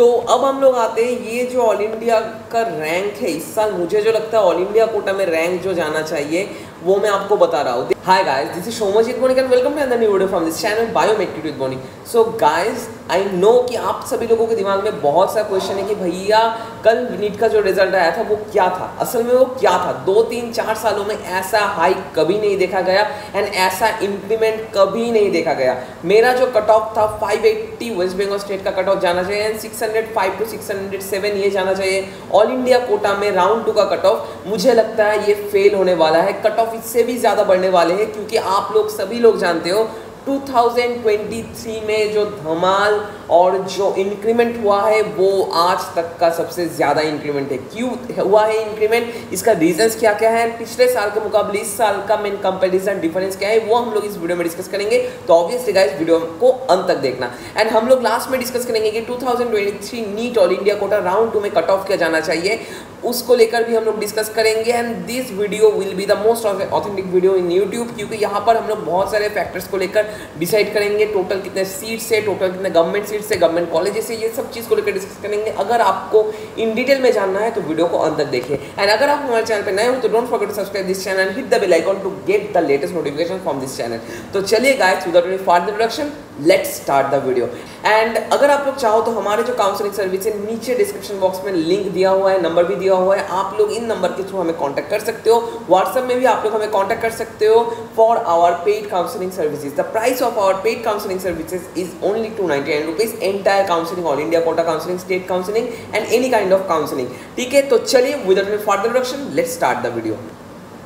तो अब हम लोग आते हैं ये जो ऑल इंडिया का रैंक है इस साल, मुझे जो लगता है ऑल इंडिया कोटा में रैंक जो जाना चाहिए वो मैं आपको बता रहा हूँ। Hi guys, this is Somjit Bonik and welcome to another new video from this channel biometric with Bonik. So guys, I know कि आप सभी लोगों के दिमाग में बहुत सा क्वेश्चन है कि भैया कल नीट का जो रिजल्ट आया था वो क्या था, असल में वो क्या था। 2-3-4 सालों में ऐसा हाई कभी नहीं देखा गया एंड ऐसा इंक्रीमेंट कभी नहीं देखा गया। मेरा जो कट ऑफ था 580 वेस्ट बंगाल स्टेट का कट ऑफ जाना चाहिए एंड 605 to 607 ये जाना चाहिए ऑल इंडिया कोटा में राउंड 2 का कट ऑफ। मुझे लगता है ये फेल होने वाला है, कट ऑफ इससे भी ज़्यादा बढ़ने वाले हैं, क्योंकि आप लोग सभी लोग जानते हो 2023 में जो धमाल और जो इंक्रीमेंट हुआ है वो आज तक का सबसे ज़्यादा इंक्रीमेंट है। क्यों हुआ है इंक्रीमेंट, इसका रीजंस क्या क्या है, पिछले साल के मुकाबले इस साल का मेन कंपैरिजन डिफरेंस क्या है, वो हम लोग इस वीडियो में डिस्कस करेंगे। तो ऑब्वियसली गाइस वीडियो को अंत तक देखना। एंड हम लोग लास्ट में डिस्कस करेंगे कि 2023 NEET all India quota round 2 में कट ऑफ किया जाना चाहिए, उसको लेकर भी हम लोग डिस्कस करेंगे। And this video will be the most authentic video in YouTube, क्योंकि यहाँ पर हम लोग बहुत सारे फैक्टर्स को लेकर डिसाइड करेंगे, टोटल कितने सीट्स है, टोटल कितने गवर्नमेंट सीट्स है, गवर्नमेंट कॉलेजेस है, ये सब चीज़ को लेकर डिस्कस करेंगे। अगर आपको इन डिटेल में जानना है तो वीडियो को अंत तक देखिए। एंड अगर आप हमारे चैनल पर नए हो तो don't forget to subscribe this channel and hit the bell icon to get the latest notification from this channel. तो चलिए guys, without any further introduction let's start the video. And अगर आप लोग चाहो तो हमारे जो काउंसलिंग सर्विस है नीचे डिस्क्रिप्शन बॉक्स में लिंक दिया हुआ है, नंबर भी दिया हुआ है, आप लोग इन नंबर के थ्रू हमें कांटेक्ट कर सकते हो। व्हाट्सएप में भी आप लोग हमें कांटेक्ट कर सकते हो for our paid counselling services. The price of our paid counselling services is only 299 rupees, entire counselling, all India quota counselling, state counselling and any kind of counselling. ठीक है, तो चलिए without any further introduction let's start the video.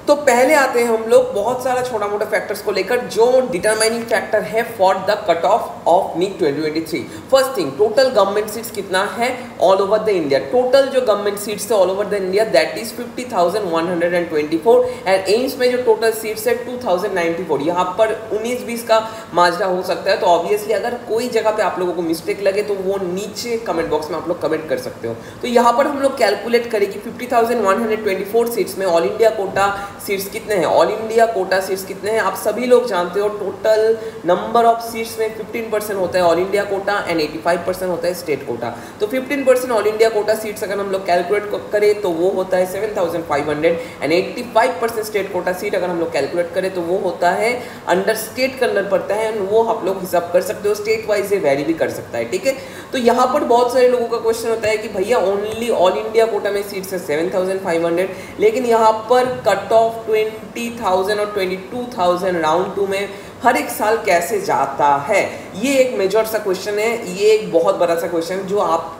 तो पहले आते हैं हम लोग बहुत सारा छोटा मोटा फैक्टर्स को लेकर जो डिटरमाइनिंग फैक्टर है for the cut off of NEET 2023। First thing, total government seats कितना है all over the India. Total जो गवर्नमेंट सीट्स है all over the India that is 50,124 and AIIMS में जो टोटल सीट्स है 2,094। यहाँ पर 19-20 का माजरा हो सकता है, तो ऑब्वियसली अगर कोई जगह पे आप लोगों को मिस्टेक लगे तो वो नीचे कमेंट बॉक्स में आप लोग कमेंट कर सकते हो। तो यहाँ पर हम लोग कैलकुलेट करें कि 50,124 सीट्स में ऑल इंडिया कोटा सीट्स कितने हैं, ऑल इंडिया कोटा सीट्स कितने हैं। आप सभी लोग जानते हो टोटल नंबर ऑफ सीट्स में 15% होता है ऑल इंडिया कोटा एंड 85% होता है स्टेट कोटा। तो 15% ऑल इंडिया कोटा सीट्स अगर हम लोग कैलकुलेट करें तो वो होता है 7,500 एंड 85% स्टेट कोटा सीट अगर हम लोग कैलकुलेट करें तो वो होता है अंडर स्टेट के अंदर पड़ता है एंड वो आप लोग हिसाब कर सकते हो, स्टेट वाइज ये वेरी भी कर सकता है। ठीक है, तो यहाँ पर बहुत सारे लोगों का क्वेश्चन होता है कि भैया ओनली ऑल इंडिया कोटा में सीट्स है 7,500, लेकिन यहाँ पर कट ऑफ 20,000 और 22,000 राउंड 2 में हर एक साल कैसे जाता है। ये एक मेजर सा क्वेश्चन है, ये एक बहुत बड़ा सा क्वेश्चन जो आपको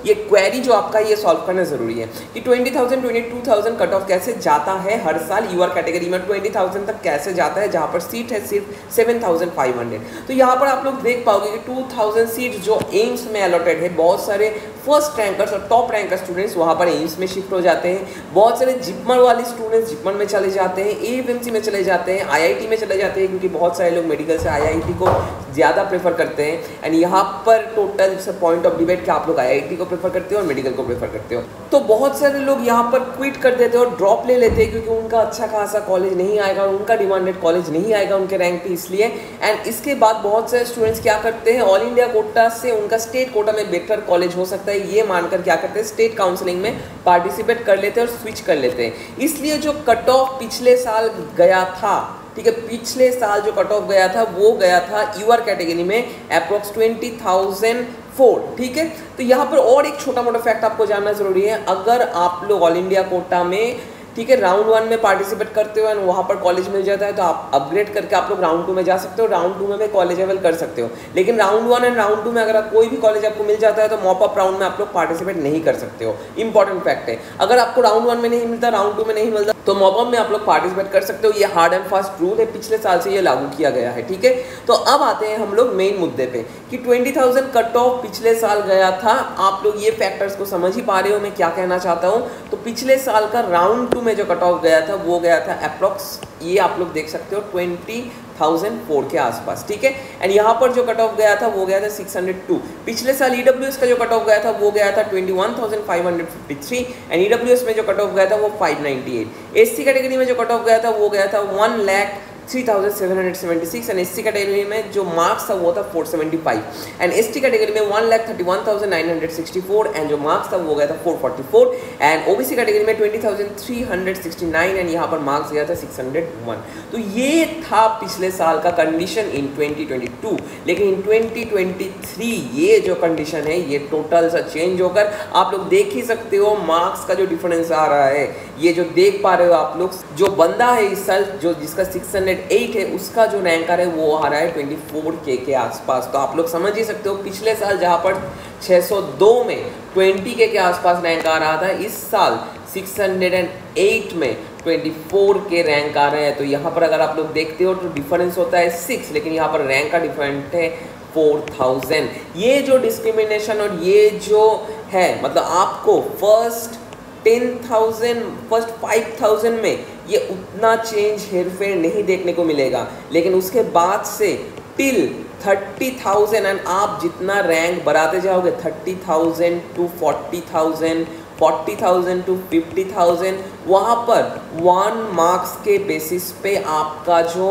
ये क्वेरी जो आपका ये सॉल्व करना जरूरी है कि 20,000 22,000 कट ऑफ कैसे जाता है हर साल यूआर कैटेगरी में, 20,000 तक कैसे जाता है जहाँ पर सीट है सिर्फ 7,500। तो यहाँ पर आप लोग देख पाओगे कि 2,000 सीट जो एम्स में अलॉटेड है, बहुत सारे फर्स्ट रैंकर्स और टॉप रैंकर स्टूडेंट्स वहाँ पर एम्स में शिफ्ट हो जाते हैं, बहुत सारे जिपमर वाले स्टूडेंट्स जिपमर में चले जाते हैं, एएफएमसी में चले जाते हैं, आईआईटी में चले जाते हैं, क्योंकि बहुत सारे लोग मेडिकल से आईआईटी को ज़्यादा प्रेफर करते हैं। एंड यहाँ पर टोटल पॉइंट ऑफ डिबेट कि आप लोग आईआईटी को प्रेफर करते हो और मेडिकल को प्रेफर करते हो। तो बहुत सारे लोग यहाँ पर क्विट कर देते हैं और ड्रॉप ले लेते हैं, क्योंकि उनका अच्छा खासा कॉलेज नहीं आएगा, उनका डिमांडेड कॉलेज नहीं आएगा उनके रैंक पे, इसलिए। एंड इसके बाद बहुत सारे स्टूडेंट्स क्या करते हैं, ऑल इंडिया कोटा से उनका स्टेट कोटा में बेटर कॉलेज हो सकता है ये मानकर क्या करते हैं, स्टेट काउंसलिंग में पार्टिसिपेट कर लेते हैं और स्विच कर लेते हैं। इसलिए जो कट ऑफ पिछले साल गया था, ठीक है, पिछले साल जो कट ऑफ गया था वो गया था यूआर कैटेगरी में अप्रोक्स 20,004। ठीक है, तो यहाँ पर और एक छोटा मोटा फैक्ट आपको जानना जरूरी है। अगर आप लोग ऑल इंडिया कोटा में, ठीक है, राउंड 1 में पार्टिसिपेट करते हो एंड वहाँ पर कॉलेज मिल जाता है तो आप अपग्रेड करके आप लोग राउंड 2 में जा सकते हो, राउंड 2 में भी कॉलेज अवेल कर सकते हो। लेकिन राउंड 1 एंड राउंड 2 में अगर कोई भी कॉलेज आपको मिल जाता है तो मॉप अप राउंड में आप लोग पार्टिसिपेट नहीं कर सकते हो। इंपॉर्टेंट फैक्ट है, अगर आपको राउंड 1 में नहीं मिलता, राउंड 2 में नहीं मिलता, तो मॉप अप में आप लोग पार्टिसिपेट कर सकते हो। ये हार्ड एंड फास्ट रूल है, पिछले साल से ये लागू किया गया है। ठीक है, तो अब आते हैं हम लोग मेन मुद्दे पे कि 20,000 कट ऑफ पिछले साल गया था। आप लोग ये फैक्टर्स को समझ ही पा रहे हो मैं क्या कहना चाहता हूँ। तो पिछले साल का राउंड 2 में जो कट ऑफ गया था वो गया था अप्रोक्स, ये आप लोग देख सकते हो 20,004 के आसपास। ठीक है, एंड यहाँ पर जो कट ऑफ गया था वो गया था 602। पिछले साल ईडब्ल्यूएस का जो कट ऑफ गया था वो गया था 21,553 एंड ईडब्ल्यूएस में जो कट ऑफ गया था वो 598। एससी कैटेगरी में जो कट ऑफ गया था वो गया था 1,00,000 3776 एंड एससी कैटेगरी में जो मार्क्स था वो था 475 एंड एसटी कैटेगरी में 1,31,964 एंड जो मार्क्स था वो गया था 444 एंड ओबीसी कैटेगरी में 20,369 एंड यहाँ पर मार्क्स गया था 601। तो ये था पिछले साल का कंडीशन इन 2022, लेकिन इन 2023 ये जो कंडीशन है ये टोटल सा चेंज होकर आप लोग देख ही सकते हो मार्क्स का जो डिफरेंस आ रहा है। ये जो देख पा रहे हो आप लोग, जो बंदा है इस साल जो जिसका 608 है उसका जो रैंक आ रहा है वो आ रहा है 24K के आसपास। तो आप लोग समझ ही सकते हो पिछले साल जहाँ पर 602 में 20K के आसपास रैंक आ रहा था, इस साल 608 में 24K रैंक आ रहे हैं। तो यहाँ पर अगर आप लोग देखते हो तो डिफरेंस होता है 6, लेकिन यहाँ पर रैंक का डिफरेंस है 4000। ये जो डिस्क्रिमिनेशन और ये जो है मतलब आपको फर्स्ट 10,000 फर्स्ट 5,000 में ये उतना चेंज हेरफेर नहीं देखने को मिलेगा, लेकिन उसके बाद से टिल 30,000 एंड आप जितना रैंक बढ़ाते जाओगे 30,000 टू 40,000 40,000 टू 50,000 वहाँ पर 1 मार्क्स के बेसिस पे आपका जो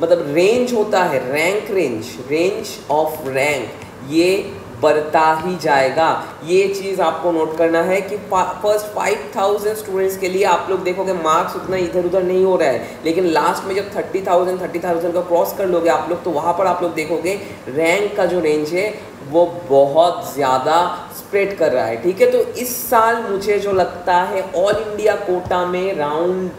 मतलब रेंज होता है रेंज ऑफ रैंक ये बढ़ता ही जाएगा। ये चीज़ आपको नोट करना है कि फर्स्ट 5,000 स्टूडेंट्स के लिए आप लोग देखोगे मार्क्स उतना इधर उधर नहीं हो रहा है, लेकिन लास्ट में जब 30,000 का क्रॉस कर लोगे आप लोग तो वहाँ पर आप लोग देखोगे रैंक का जो रेंज है वो बहुत ज़्यादा स्प्रेड कर रहा है। ठीक है, तो इस साल मुझे जो लगता है ऑल इंडिया कोटा में राउंड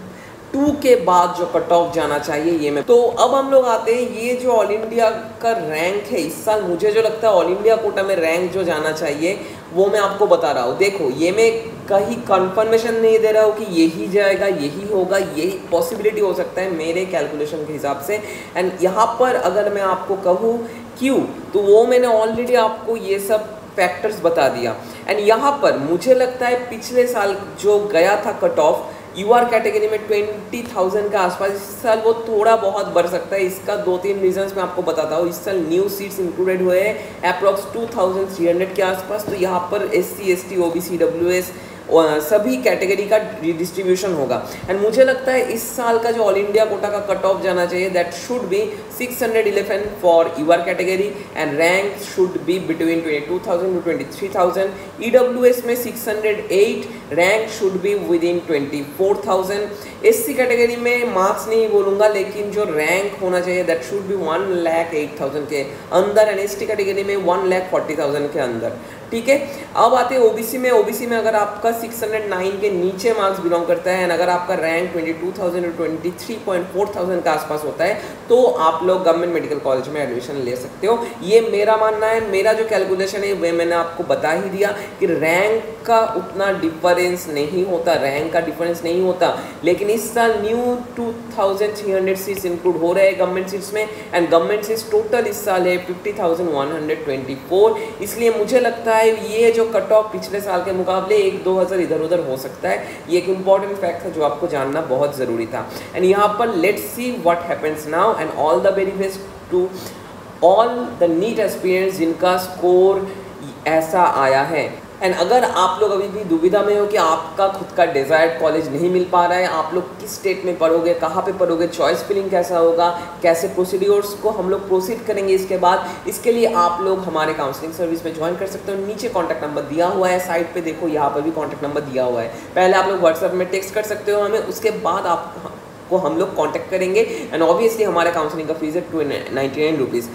2 के बाद जो कट ऑफ जाना चाहिए ये मैं तो अब हम लोग आते हैं ये जो ऑल इंडिया का रैंक है इस साल मुझे जो लगता है ऑल इंडिया कोटा में रैंक जो जाना चाहिए वो मैं आपको बता रहा हूँ। देखो ये मैं कहीं कंफर्मेशन नहीं दे रहा हूँ कि यही जाएगा यही होगा, यही पॉसिबिलिटी हो सकता है मेरे कैलकुलेशन के हिसाब से। एंड यहाँ पर अगर मैं आपको कहूँ क्यों तो वो मैंने ऑलरेडी आपको ये सब फैक्टर्स बता दिया। एंड यहाँ पर मुझे लगता है पिछले साल जो गया था कट ऑफ यूआर कैटेगरी में 20,000 के आसपास, इस साल वो थोड़ा बहुत बढ़ सकता है। इसका 2-3 रीजंस मैं आपको बताता हूँ। इस साल न्यू सीट्स इंक्लूडेड हुए हैं अप्रॉक्स 2,300 के आसपास। तो यहाँ पर SC ST OBC WS सभी कैटेगरी का डिस्ट्रीब्यूशन होगा। एंड मुझे लगता है इस साल का जो ऑल इंडिया कोटा का कट ऑफ जाना चाहिए that should be 611 for UR category and rank should be between 22,000 to 23,000। EWS में 608, rank should be within 24,000। SC category में मार्क्स नहीं बोलूँगा लेकिन जो रैंक होना चाहिए दैट शुड बी 1,08,000 के अंदर एंड ST कैटेगरी में 1,40,000 के अंदर। ठीक है, अब आते हैं ओबीसी में। ओबीसी में अगर आपका 609 के नीचे मार्क्स बिलोंग करता है एंड अगर आपका रैंक 22,000 और 23,400 के आसपास होता है तो आप लोग गवर्नमेंट मेडिकल कॉलेज में एडमिशन ले सकते हो। ये मेरा मानना है, मेरा जो कैलकुलेशन है वह मैंने आपको बता ही दिया कि रैंक का उतना डिफरेंस नहीं होता, रैंक का डिफरेंस नहीं होता। लेकिन इस साल न्यू 2,300 सीट्स इंक्लूड हो रहे हैं गवर्नमेंट सीट्स में एंड गवर्नमेंट सीट्स टोटल इस साल है 50,124। इसलिए मुझे लगता है ये जो कट ऑफ पिछले साल के मुकाबले 1-2 हज़ार इधर उधर हो सकता है। ये एक इंपॉर्टेंट फैक्ट है जो आपको जानना बहुत ज़रूरी था। एंड यहाँ पर let's see what happens now and all the very best to all the NEET aspirants जिनका स्कोर ऐसा आया है। एंड अगर आप लोग अभी भी दुविधा में हो कि आपका खुद का डिज़ायर्ड कॉलेज नहीं मिल पा रहा है, आप लोग किस स्टेट में पढ़ोगे, कहाँ पे पढ़ोगे, चॉइस फिलिंग कैसा होगा, कैसे प्रोसीड्योर्स को हम लोग प्रोसीड करेंगे इसके बाद, इसके लिए आप लोग हमारे काउंसलिंग सर्विस में ज्वाइन कर सकते हो। नीचे कॉन्टैक्ट नंबर दिया हुआ है, साइट पे देखो यहाँ पर भी कॉन्टैक्ट नंबर दिया हुआ है। पहले आप लोग व्हाट्सएप में टेक्स्ट कर सकते हो हमें, उसके बाद आपको हम लोग कॉन्टैक्ट करेंगे। एंड ऑब्वियसली हमारे काउंसलिंग का फीस है 299 रुपीज़।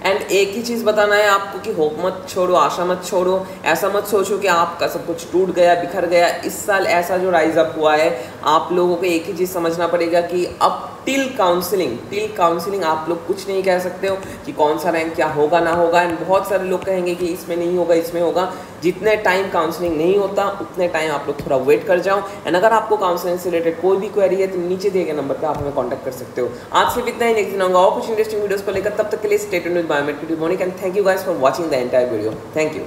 एंड एक ही चीज़ बताना है आपको कि होप मत छोड़ो, आशा मत छोड़ो, ऐसा मत सोचो कि आपका सब कुछ टूट गया, बिखर गया। इस साल ऐसा जो राइज अप हुआ है आप लोगों को एक ही चीज़ समझना पड़ेगा कि अब टिल काउंसलिंग आप लोग कुछ नहीं कह सकते हो कि कौन सा रैंक क्या होगा ना होगा। एंड बहुत सारे लोग कहेंगे कि इसमें नहीं होगा इसमें होगा। जितने टाइम काउंसलिंग नहीं होता उतने टाइम आप लोग थोड़ा वेट कर जाओ। एंड अगर आपको काउंसलिंग से रिलेटेड कोई भी क्वेरी है तो नीचे दिए गए नंबर पर आप हमें कॉन्टैक्ट कर सकते हो। आज सिर्फ इतना ही, नेक्स्ट दिन आऊंगा और कुछ इंटरेस्टिंग वीडियोस को लेकर। तब तक के लिए stay tuned with Biomed Monic and thank you guys for watching the entire video. Thank you.